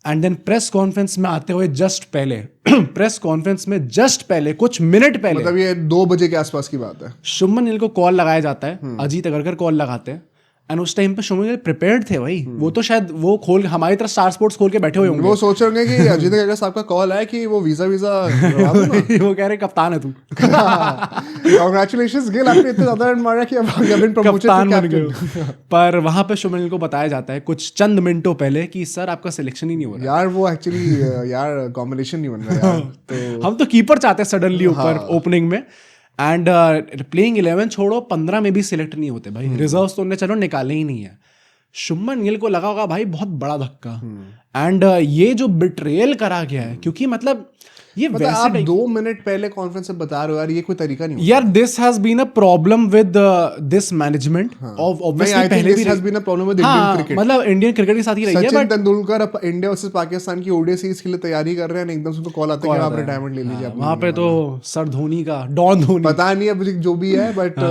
एंड देन प्रेस कॉन्फ्रेंस में आते हुए जस्ट पहले प्रेस कॉन्फ्रेंस में जस्ट पहले कुछ मिनट पहले मतलब ये 2 बजे के आसपास की बात है। शुभमन गिल को कॉल लगाया जाता है, अजीत अगरकर कॉल लगाते हैं एंड उस टाइम पे शुभमन गिल प्रिपेयर्ड थे भाई। वो तो शायद वो खोल हमारी तरह स्टार स्पोर्ट्स खोल के बैठे हुए होंगे। वो सोच रहे होंगे कि अजीत अगरकर साहब का कॉल आया कि वो वीजा वो कह रहे कप्तान है तू, कांग्रेचुलेशंस गिल, आपने इतना ज्यादा रन मारा कि अब बिन प्रमोशन कप्तान बन गए। पर वहां पे शुभमन गिल को बताया जाता है कुछ चंद मिनटों पहले कि सर आपका सिलेक्शन ही नहीं हो रहा यार। वो एक्चुअली यार कॉम्बिनेशन नहीं बन रहा यार। तो हम तो कीपर चाहते हैं सडनली ऊपर ओपनिंग में। एंड प्लेइंग 11 छोड़ो 15 में भी सिलेक्ट नहीं होते भाई। रिजर्व्स तो उन्हें चलो निकाले ही नहीं है। शुभमन गिल को लगा होगा भाई बहुत बड़ा धक्का। एंड ये जो बिट्रेयल करा गया है, क्योंकि मतलब ये मतलब आप 2 मिनट पहले कॉन्फ्रेंस में बता रहे हो यार, ये कोई तरीका नहीं यार। This has been a problem with this management of obviously पहले भी has been a problem with Indian cricket. मतलब इंडियन क्रिकेट के साथ ही रही है। सचिन तेंदुलकर अब इंडिया वर्सेस पाकिस्तान की ओडीआई सीरीज के लिए तैयारी कर रहे हैं, एकदम से उनको कॉल आता है कि आप रिटायरमेंट ले लीजिए। वहां पे तो सर धोनी का डॉन धोनी पता नहीं अब जो भी है, बट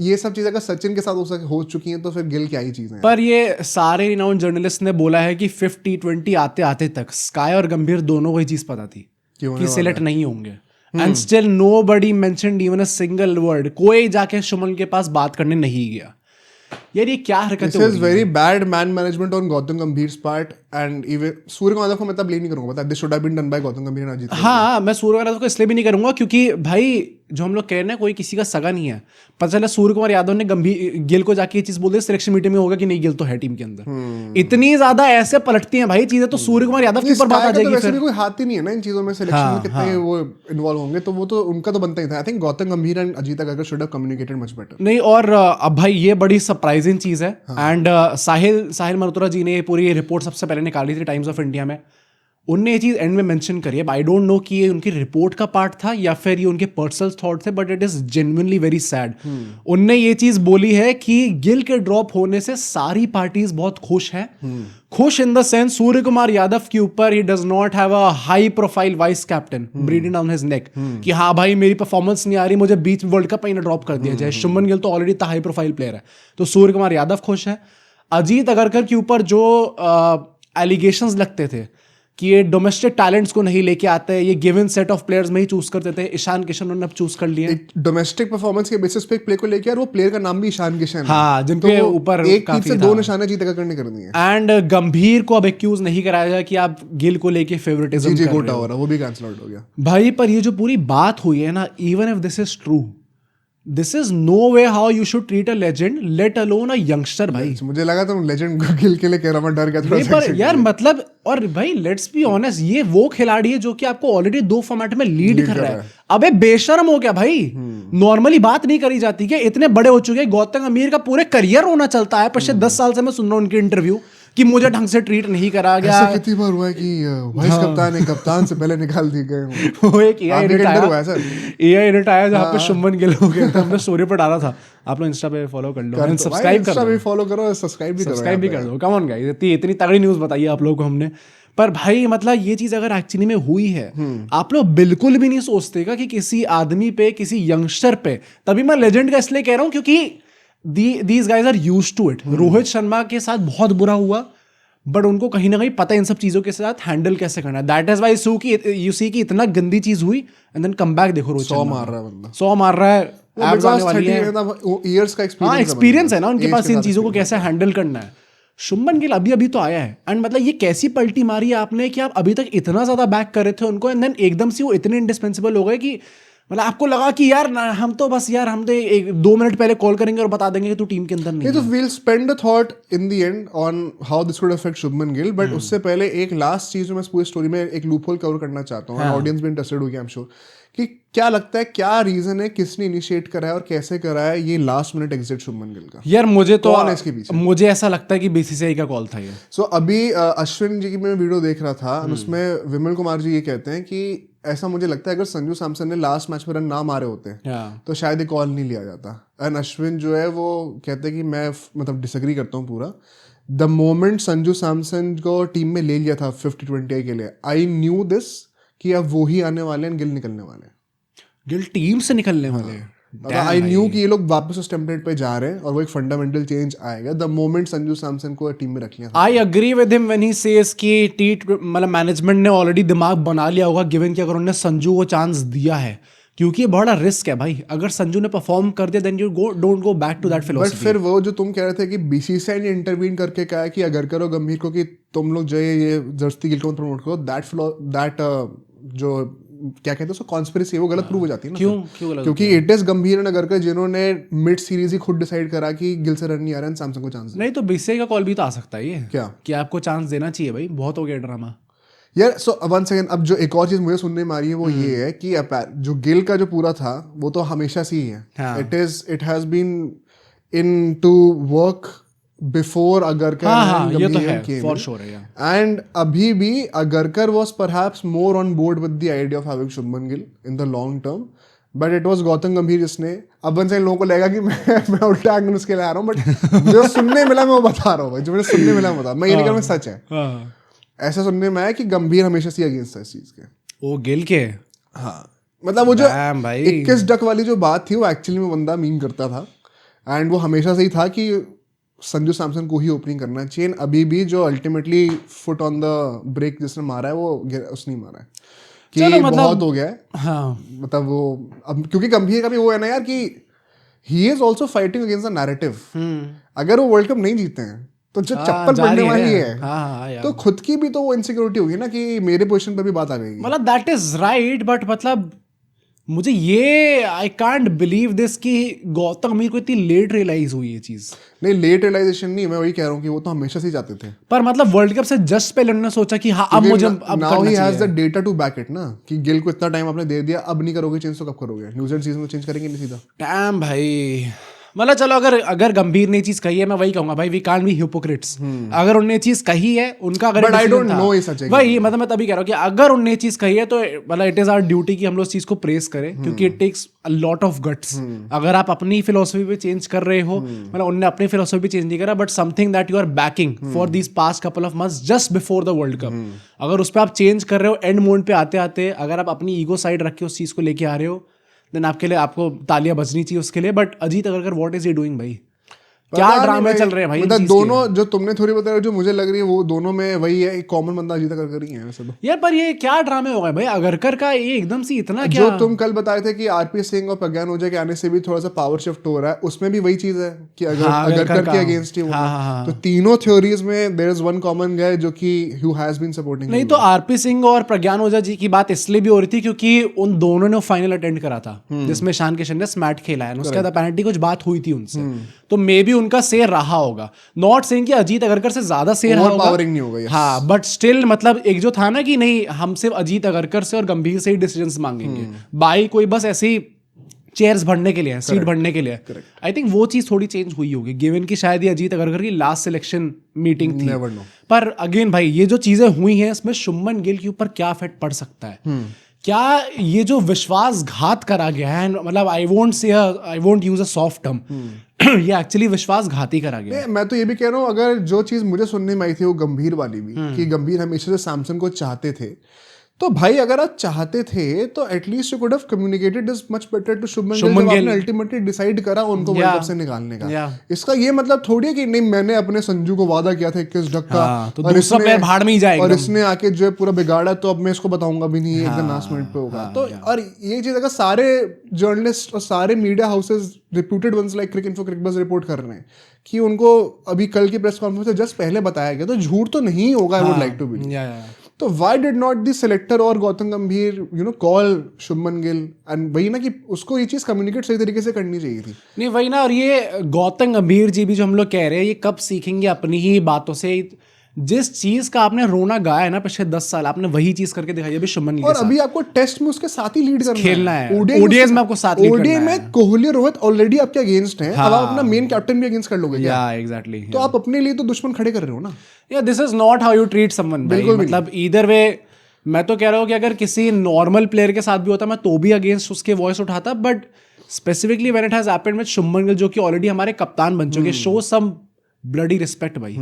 ये सब चीजें अगर सचिन के साथ हो चुकी हैं तो फिर गिल क्या ही चीज है। पर ये सारे रिनाउंड जर्नलिस्ट ने बोला है कि 50-20 आते आते तक स्काई और गंभीर दोनों को ये चीज पता थी कि सिलेक्ट नहीं होंगे। And still nobody mentioned even a single word. कोई जाके शुभमन के पास बात करने नहीं गया। यार ये क्या हरकत है? This is very bad man management on Gautam गंभीर पार्ट एंड इवन सूर्यकुमार को मैं तब ब्लेम नहीं करूंगा, बता this should have been done by Gautam Gambhir and Ajit. हाँ, मैं सूर्यकुमार को इसलिए भी नहीं करूंगा क्योंकि भाई जो हम लोग कह रहे हैं कोई किसी का सगा नहीं है। पता चला सूर्यकुमार यादव ने गंभीर गिल को जाके ये चीज बोल दी सिलेक्शन मीटिंग में होगा कि नहीं गिल तो है टीम के अंदर। इतनी ज्यादा ऐसे पलटती हैं भाई चीजें, तो सूर्यकुमार यादव के ऊपर बात आ जाएगी। फिर कोई हाथ ही नहीं है ना इन चीजों में, सिलेक्शन में कितने वो इन्वॉल्व होंगे, तो वो तो उनका तो बनता ही था। I think Gautam Gambhir and Ajit Agarkar should have communicated much better. नहीं, और अब भाई ये बड़ी सरप्राइजिंग चीज है। एंड साहिल मल्होत्रा जी ने पूरी रिपोर्ट सबसे पहले निकाली थी टाइम्स ऑफ इंडिया में। उनने ये चीज एंड में मेंशन करी है। आई डोंट नो कि ये उनकी रिपोर्ट का पार्ट था या फिर ये उनके पर्सनल थॉट थे, but it is genuinely very sad. उनने ये चीज बोली है कि गिल के ड्रॉप होने से सारी पार्टीज बहुत खुश हैं। खुश इन द सेंस सूर्य कुमार यादव के ऊपर he does not have a high profile vice captain breeding down his neck कि हाँ भाई मेरी परफॉर्मेंस नहीं आ रही, मुझे बीच वर्ल्ड कप में ड्रॉप कर दिया जाए। शुभमन गिल तो ऑलरेडी हाई प्रोफाइल प्लेयर है, तो सूर्य कुमार यादव खुश है। अजीत अगरकर के ऊपर जो एलिगेशंस लगते थे कि ये डोमेस्टिक टैलेंट्स को नहीं लेके आते, ये गिवन सेट ऑफ प्लेयर्स में ही चूज करते थे। ईशान किशन उन्होंने अब चूज कर लिया डोमेस्टिक परफॉर्मेंस के बेसिस पे एक प्ले को लेके, और वो प्लेयर का नाम भी ईशान किशन है। हाँ, जिनके ऊपर एक तीर से 2 निशाने जीत करने करनी है। एंड गंभीर को अब एक्यूज नहीं कराया जाए कि आप गिल को लेके फेवरेटिज्म जी गोटा हो रहा, वो भी कैंसिल आउट हो गया भाई। पर ये जो पूरी बात हुई है ना, even if this is true, this is no way how you should treat a legend, let alone a youngster. भाई मुझे लगा तुम लेजेंड को गिल के लिए कह रहा, मैं डर गया थोड़ा सा। पर यार मतलब, और भाई लेट्स बी ऑनेस्ट, ये वो खिलाड़ी है जो कि आपको ऑलरेडी 2 फॉर्मेट में लीड कर रहा है। अबे बेशर्म हो क्या भाई? नॉर्मली बात नहीं करी जाती क्या? इतने बड़े हो चुके हैं। गौतम गंभीर का पूरे करियर होना चलता है, पिछले 10 साल से मैं सुन रहा हूँ उनके इंटरव्यू कि मुझे ढंग से ट्रीट नहीं करा गया। ऐसा कितनी बार हुआ है कि वाइस कप्तान है, कप्तान से पहले निकाल दिए गए। वो एक एआई एडिट आया जहाँ पे शुभमन गिल हो गया था, हमने स्टोरी पर डाला था। आप लोग इंस्टा पे फॉलो कर लो, सब्सक्राइब कर लो, फॉलो करो, सब्सक्राइब भी कर दो। कम ऑन गाइस, इतनी तगड़ी न्यूज़ बताई है आप लोगों को हमने। पर भाई मतलब ये चीज अगर एक्चुअली में हुई है, आप लोग बिल्कुल भी नहीं सोचते कि किसी आदमी पे, किसी यंगस्टर पे, तभी मैं लेजेंड का इसलिए कह रहा हूं क्योंकि these guys are used to it। Rohit Sharma के साथ बहुत बुरा हुआ, बट उनको कहीं ना कहीं पता है इन सब चीजों के साथ हैंडल कैसे करना है। That is why you see की इतना गंदी चीज हुई एंड देन कम बैक देखो, रोहित 100 मार रहा है बंदा, 100 मार रहा है। इयर्स का एक्सपीरियंस है ना उनके पास इन चीजों को कैसे हैंडल करना है। शुभमन गिल अभी तो आया है एंड मतलब ये कैसी पलटी मारी है आपने कि आप अभी तक इतना ज्यादा बैक कर रहे थे उनको एंड देन एकदम से वो इतने इंडिस्पेंसिबल हो गए कि मतलब आपको लगा कि यार हम तो 2 मिनट पहले कॉल करेंगे और बता देंगे कि तू टीम के अंदर नहीं है। तो we'll spend a thought in the end on how this could affect Shubman Gill, but उससे पहले एक लास्ट चीज मैं पूरी स्टोरी में एक लूप होल कवर करना चाहता हूँ। ऑडियंस भी इंटरेस्टेड होगी आई एम श्योर कि क्या लगता है, क्या रीजन है, किसने इनिशिएट करा है और कैसे करा है ये last minute exit Shubman Gill का? यार मुझे ऐसा लगता है कि बीसीसीआई का कॉल था ये। सो अभी अश्विन जी की मैं वीडियो देख रहा था, उसमें विमल कुमार जी ये कहते हैं कि ऐसा मुझे लगता है अगर संजू सैमसन ने लास्ट मैच में रन ना मारे होते तो शायद ये कॉल नहीं लिया जाता। एंड अश्विन जो है वो कहते हैं कि मैं मतलब डिसएग्री करता हूँ पूरा। द मोमेंट संजू सैमसन को टीम में ले लिया था 50-20 के लिए, आई न्यू दिस कि अब वो ही आने वाले हैं, गिल निकलने वाले हैं। गिल टीम से निकलने वाले हैं। आई न्यू कि ये लोग वापस उस टेम्पलेट पे जा रहे हैं और वो एक फंडामेंटल चेंज आएगा द मोमेंट संजू सैमसन को टीम में रख लिया। I agree with him when he says कि मतलब मैनेजमेंट ने ऑलरेडी दिमाग बना लिया होगा गिवन कि अगर उन्होंने संजू को चांस दिया है, क्योंकि ये बड़ा रिस्क है भाई। अगर संजू ने परफॉर्म कर दिया then you don't go back to that philosophy. But फिर वो जो तुम कह रहे थे कि बीसीसीआई ने इंटरवीन करके कहा है कि अगर करो गंभीर को कि तुम लोग जो ये जर्सी गिल को प्रमोट करो, दैट जो क्या कहते हैं उसको कॉन्स्पिरेसी, वो गलत प्रूव हो जाती है ना। क्यों गलत? क्योंकि इट इज गंभीर अगरकर जिन्होंने मिड सीरीज ही खुद डिसाइड करा कि गिल से रन नहीं आ रहा है, सैमसंग को चांस नहीं तो बीसीसीआई का कॉल भी तो आ सकता है ये क्या कि आपको चांस देना चाहिए भाई, बहुत हो गया ड्रामा यार। सो वन सेकंड, अब जो एक और चीज मुझे सुनने में आ रही है वो ये है कि जो गिल का जो पूरा था वो तो हमेशा से ही है। It has been in to work before Agarkar ये तो है फॉर श्योर है। एंड अभी भी Agarkar was perhaps more on board with the idea of having Shubman Gill in the long term, but it was Gautam Gambhir जिसने, अब वन सेकंड लोगों को लगेगा कि मैं उल्टा एंगल उसके लिए आ रहा हूँ, बट जो सुनने मिला मैं वो बता रहा हूँ भाई, जो मुझे सुनने मिला मैं बता, मैं ये नहीं कह रहा सच है। ऐसा सुनने में आया कि गंभीर हमेशा से अगेंस्ट है इस चीज के। ओ गिल के हाँ, मतलब वो जो 21 डक वाली जो बात थी वो एक्चुअली में बंदा मीन करता था, एंड वो हमेशा से ही था कि संजू सैमसन को ही ओपनिंग करना चाहिए। अभी भी जो ultimately put on the brake जिसने मारा है वो उसने मारा है कि मतलब, बहुत हो गया है। हाँ, मतलब वो अब क्योंकि गंभीर का भी वो है ना यार कि he is also fighting against the narrative. अगर वो वर्ल्ड कप नहीं जीते हैं तो जो चप्पल पड़ने वाली है तो खुद की भी तो वो इनसिक्योरिटी होगी ना कि मेरे पोजीशन पे भी बात आ गई। मतलब दैट इज राइट, बट मतलब मुझे ये आई कांट बिलीव दिस कि गौतम गंभीर को इतनी लेट रियलाइज हुई ये चीज। नहीं, लेट रियलाइजेशन नहीं, मैं वही कह रहा हूँ कि वो तो हमेशा से ही चाहते थे, पर मतलब वर्ल्ड कप से जस्ट पहले उन्होंने सोचा कि हाँ अब मुझे अब now he has the data to back it ना कि गिल को इतना टाइम आपने दे दिया, अब नहीं करोगे चेंज तो कब करोगे? न्यूजीलैंड सीजन में चेंज करेंगे नहीं सीधा? डैम भाई, मतलब चलो अगर गंभीर ने चीज कही है मैं वही कहूंगा भाई वी कांट बी हिपोक्रिट्स। अगर उन्होंने चीज कही है उनका अगर बट आई डोंट नो ये सच है वही, मतलब मैं तभी कह रहा हूँ कि अगर उन्होंने चीज कही है तो मतलब इट इज आवर ड्यूटी कि हम लोग इस चीज को प्रेस करें, क्योंकि it takes a lot of guts. अगर आप अपनी फिलोसफी पे चेंज कर रहे हो, मतलब उन्होंने अपनी फिलोसफी पे चेंज नहीं करा, but something that you are backing for these past couple of months just before the world cup, अगर उस पर आप चेंज कर रहे हो एंड मोमेंट पे आते आते, अगर आप अपनी ईगो साइड रख के उस चीज को लेके आ रहे हो, देन आपके लिए आपको तालियां बजनी चाहिए उसके लिए। But Ajit Agarkar what is he doing भाई? क्या ड्रामे चल रहे हैं भाई? मतलब दोनों जो तुमने थोड़ी बताया जो मुझे लग रही है वो दोनों में वही है, एक कॉमन बंदा अजीत अगरकर ही है वैसे तो यार। पर ये क्या ड्रामे हो गए भाई अगरकर का? ये एकदम से इतना क्या, जो तुम कल बताए थे कि आरपी सिंह और प्रज्ञान ओझा के आने से भी थोड़ा सा पावर शिफ्ट हो रहा है, उसमें भी वही चीज है कि अगरकर के अगेंस्ट ही होना। तो तीनों थ्योरीज में देयर इज वन कॉमन गाय जो कि हु हैज बीन सपोर्टिंग। नहीं तो आरपी सिंह और प्रज्ञान ओझा जी की बात इसलिए भी हो रही थी क्योंकि उन दोनों ने फाइनल अटेंड करा था जिसमें ईशान किशन ने स्मैट खेला है, उसके बाद अपेरेंटली कुछ बात हुई थी उनसे, तो मे बी उनका शेयर रहा होगा। नॉट सेइंग कि अजीत अगरकर से ज्यादा शेयर रहा होगा, पावरिंग नहीं होगा, हाँ, बट स्टिल मतलब एक जो था ना कि नहीं हम सिर्फ अजीत अगरकर से और गंभीर से ही डिसीजंस मांगेंगे, बाई कोई बस ऐसे ही चेयर्स भरने के लिए, सीट भरने के लिए। आई थिंक वो चीज थोड़ी चेंज हुई होगी गिवन कि शायद ये अजीत अगरकर की लास्ट सिलेक्शन मीटिंग थी। पर अगेन भाई ये जो चीजें हुई हैं इसमें शुभमन गिल के ऊपर क्या इफेक्ट पड़ सकता है? क्या ये जो विश्वासघात करा गया है, मतलब I won't use a soft term, ये एक्चुअली विश्वासघाती करा गया है। मैं तो ये भी कह रहा हूँ अगर जो चीज मुझे सुनने में आई थी वो गंभीर वाली भी कि गंभीर हमेशा से सैमसन को चाहते थे, तो भाई अगर आप चाहते थे तो at least you could have communicated this much better to Shubman Gill जब आपने अल्टीमेटली डिसाइड करा उनको वर्ल्ड कप से निकालने का। इसका ये मतलब थोड़ी है कि नहीं मैंने अपने संजू को वादा किया था 21 डक का, तो दूसरा प्लेयर भाड़ में ही जाएगा और इसने आके जो है पूरा बिगाड़ा, तो अब मैं इसको बताऊंगा भी नहीं, एकदम लास्ट मिनट पे होगा। तो और ये चीज अगर सारे जर्नलिस्ट और सारे media houses reputed ones like Cricinfo, Cricbuzz report कर रहे हैं कि उनको अभी कल की प्रेस कॉन्फ्रेंस में जस्ट पहले बताया गया, तो झूठ तो नहीं होगा। I would like to believe. तो why did not the selector और गौतम गंभीर कॉल शुभमन गिल? एंड वही ना कि उसको ये चीज कम्युनिकेट सही तरीके से करनी चाहिए थी। नहीं वही ना, और ये गौतम गंभीर जी भी जो हम लोग कह रहे हैं ये कब सीखेंगे अपनी ही बातों से? जिस चीज का आपने रोना गाया है ना पिछले 10 साल, आपने वही चीज करके दिखाई है अभी शुभमन गिल। और अभी आपको टेस्ट में उसके साथ ही लीड करना खेलना है, ओडीआई में आपको साथ लीड करना है। ओडीआई में कोहली रोहित ऑलरेडी आपके अगेंस्ट हैं, अब आप अपना मेन कैप्टन भी अगेंस्ट कर लोगे क्या? एग्जैक्टली। तो आप अपने लिए तो दुश्मन खड़े कर रहे हो ना। या this is not how you treat someone. मतलब ईदर वे मैं तो कह रहा हूँ कि अगर किसी नॉर्मल प्लेयर के साथ भी होता मैं तो भी अगेंस्ट उसके वॉइस उठाता, but specifically when it has happened with Shubman Gill जो कि ऑलरेडी हमारे कप्तान बन चुके, शो सम ब्लडी रिस्पेक्ट भाई।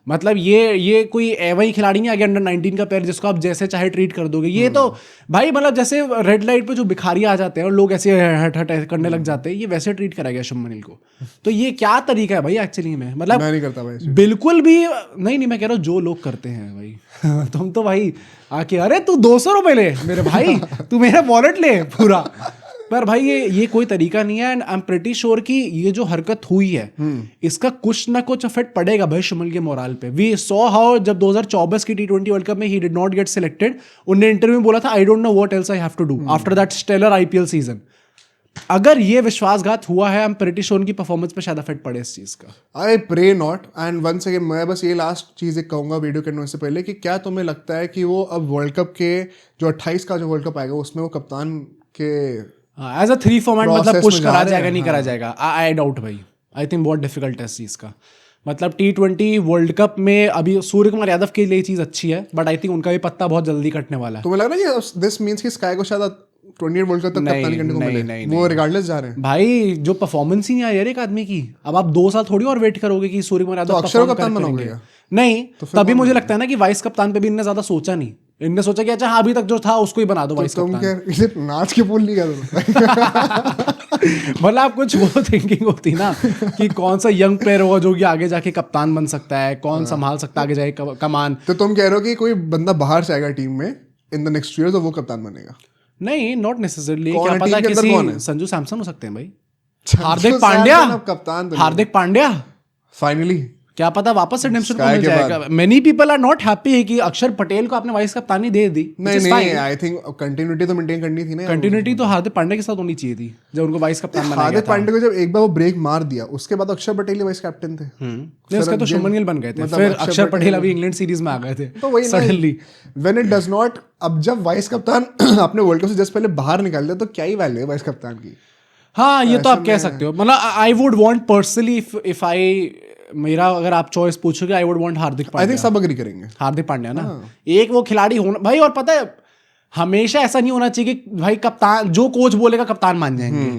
मतलब ये कोई वही खिलाड़ी नहीं आ गया अंडर 19 का प्लेयर जिसको आप जैसे चाहे ट्रीट कर दोगे। ये तो भाई मतलब जैसे रेड लाइट पे जो भिखारी आ जाते हैं और लोग ऐसे हट हट करने लग जाते हैं, ये वैसे ट्रीट करा गया शुभमन गिल को। तो ये क्या तरीका है भाई एक्चुअली में, मतलब मैं नहीं करता भाई बिल्कुल भी नहीं मैं कह रहा हूँ जो लोग करते हैं भाई तुम तो भाई आके अरे तू 200 रुपए ले मेरे भाई, तू मेरा वॉलेट ले पूरा। पर भाई ये कोई तरीका नहीं है। And I am pretty sure कि ये जो हरकत हुई है इसका कुछ ना कुछ इफेक्ट पड़ेगा भाई शुभमन के मोराल पे। वी सॉ हाउ जब 2024 की T20 वर्ल्ड कप में ही डिड नॉट गेट सिलेक्टेड, उन्होंने इंटरव्यू में बोला था I don't know what else I have to do after that stellar IPL season. अगर ये विश्वासघात हुआ है, आई एम प्रीटी श्योर उनकी परफॉर्मेंस पे शायद इफेक्ट पड़े इस चीज का। I pray not. And once again मैं बस ये लास्ट चीज एक कहूंगा वीडियो करने से पहले कि क्या तुम्हें लगता है कि वो अब वर्ल्ड कप के जो 28 का जो वर्ल्ड कप आएगा उसमें वो कप्तान के एज अ 3 फॉर्मेट मतलब पुश करा जाएगा नहीं करा हाँ। जाएगा? आई डाउट भाई, आई थिंक बहुत डिफिकल्ट है इस चीज़ का। मतलब T20 वर्ल्ड कप में अभी सूर्य कुमार यादव के लिए चीज़ अच्छी है, बट आई थिंक उनका भी पत्ता बहुत जल्दी कटने वाला है। तुम्हें लग रहा है कि दिस मींस कि स्काई को शायद 28 वर्ल्ड कप तक कप्तानी करने को मिले? वो रिगार्डलेस जा रहे हैं भाई, जो परफॉर्मेंस ही नहीं आई यार एक आदमी की। अब आप 2 साल थोड़ी और वेट करोगे कि सूर्य कुमार यादव अक्षर को कप्तान बनाओगे? नहीं, तभी मुझे लगता है ना कि वाइस कप्तान पे भी इनने ज्यादा सोचा नहीं। इनने सोचा कि अच्छा हाँ अभी तक जो था उसको ही बना दो वाइस तुम कप्तान। क्या इसे नाच के पुल नहीं कर मतलब आप कुछ वो थिंकिंग होती ना कि कौन सा यंग प्लेयर होगा जो कि आगे जाके कप्तान बन सकता है, कौन संभाल सकता है आगे जाके कमान। तो तुम कह रहे हो कि कोई बंदा बाहर से आएगा टीम में इन द नेक्स्ट ईयर तो वो कप्तान बनेगा? नहीं, नॉट नेसेसरली। कौन क्या है पता टीम के अंदर कौन है? किसी संजू सैमसन हो सकते हैं भाई, संजू हार्दिक पांड्या, सैमसन अब कप्तान तो नहीं। हार्दिक पांड्या फाइनली क्या पता वापस से डेम्पसन को Sky मिल के जाएगा। Many people are not happy कि अक्षर पटेल को आपने वाइस कप्तानी दे दी। नहीं आई थिंक कंटिन्यूटी तो मेंटेन करनी थी ना। कंटिन्यूटी तो हार्दिक पांड्या के साथ होनी चाहिए थी जब उनको वाइस कप्तान बनाया गया हार्दिक था। पांड्या को जब एक बार वो ब्रेक मार दिया उसके बाद अक्षर पटेल ही वाइस कैप्टन थे। नहीं, उसका तो शुभमन गिल बन गए थे, मतलब फिर अक्षर अक्षर पटेल पटेल अभी इंग्लैंड सीरीज में आ गए थे तो वही suddenly. When it does not, अब जब वाइस कप्तान आपने वर्ल्ड कप से जस्ट पहले बाहर निकाल दिया तो क्या ही वैल्यू है वाइस कप्तान की? हाँ, ये तो आप कह सकते हो। मतलब I would want personally if I मेरा अगर आप चॉइस पूछोगे I would want Hardik I Pandya. Think सब अग्री करेंगे हार्दिक पांड्या ना एक वो खिलाड़ी होना भाई। और पता है हमेशा ऐसा नहीं होना चाहिए कि भाई कप्तान जो कोच बोलेगा कप्तान मान जाएंगे।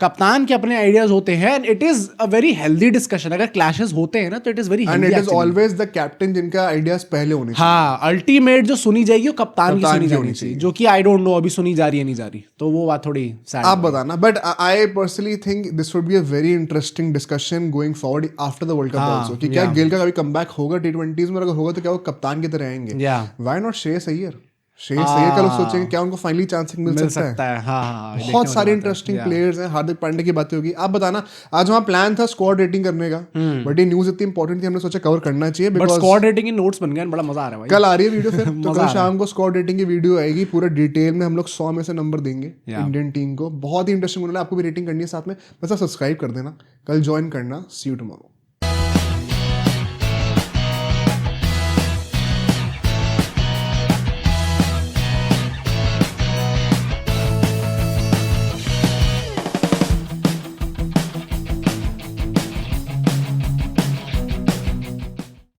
कप्तान के अपने आइडियाज होते हैं and it is a very healthy discussion. अगर क्लैशेस होते हैं ना तो it is very and healthy. It is always the captain जिनका आइडियाज पहले होने चाहिए। हाँ, अल्टीमेट जो सुनी जाएगी वो कप्तान की सुनी जानी चाहिए, जो कि आई डोंट नो अभी सुनी जा रही है नहीं जा रही, तो वो बात थोड़ी सैड। आप बताना। But I personally think this would be a very interesting discussion going forward after the world cup also कि क्या गिल का कभी कमबैक होगा T20s में? अगर होगा तो क्या वो कप्तान की तरह आएंगे? Why not Shreyas Iyer? श्रेयस अय्यर का लोग सोचेंगे क्या उनको फाइनली चांस मिल सकता है? हाँ, बहुत सारे इंटरेस्टिंग प्लेयर्स हैं। हार्दिक पांड्या की बातें होगी। आप बताना, आज वहाँ प्लान था स्क्वाड रेटिंग करने का, बट ये न्यूज इतनी इंपॉर्टेंट थी हमने सोचा कवर करना चाहिए। बट स्क्वाड रेटिंग के नोट्स बन गए, बड़ा मजा आ रहा है भाई। कल आ रही है वीडियो फिर तो कल शाम को स्क्वाड रेटिंग की वीडियो आएगी, पूरा डिटेल में हम लोग 100 में से नंबर देंगे इंडियन टीम को। बहुत ही इंटरेस्टिंग होने वाला है। आपको भी रेटिंग करनी है साथ में, बस आप सब्सक्राइब कर देना, कल ज्वाइन करना। सी यू टुमारो।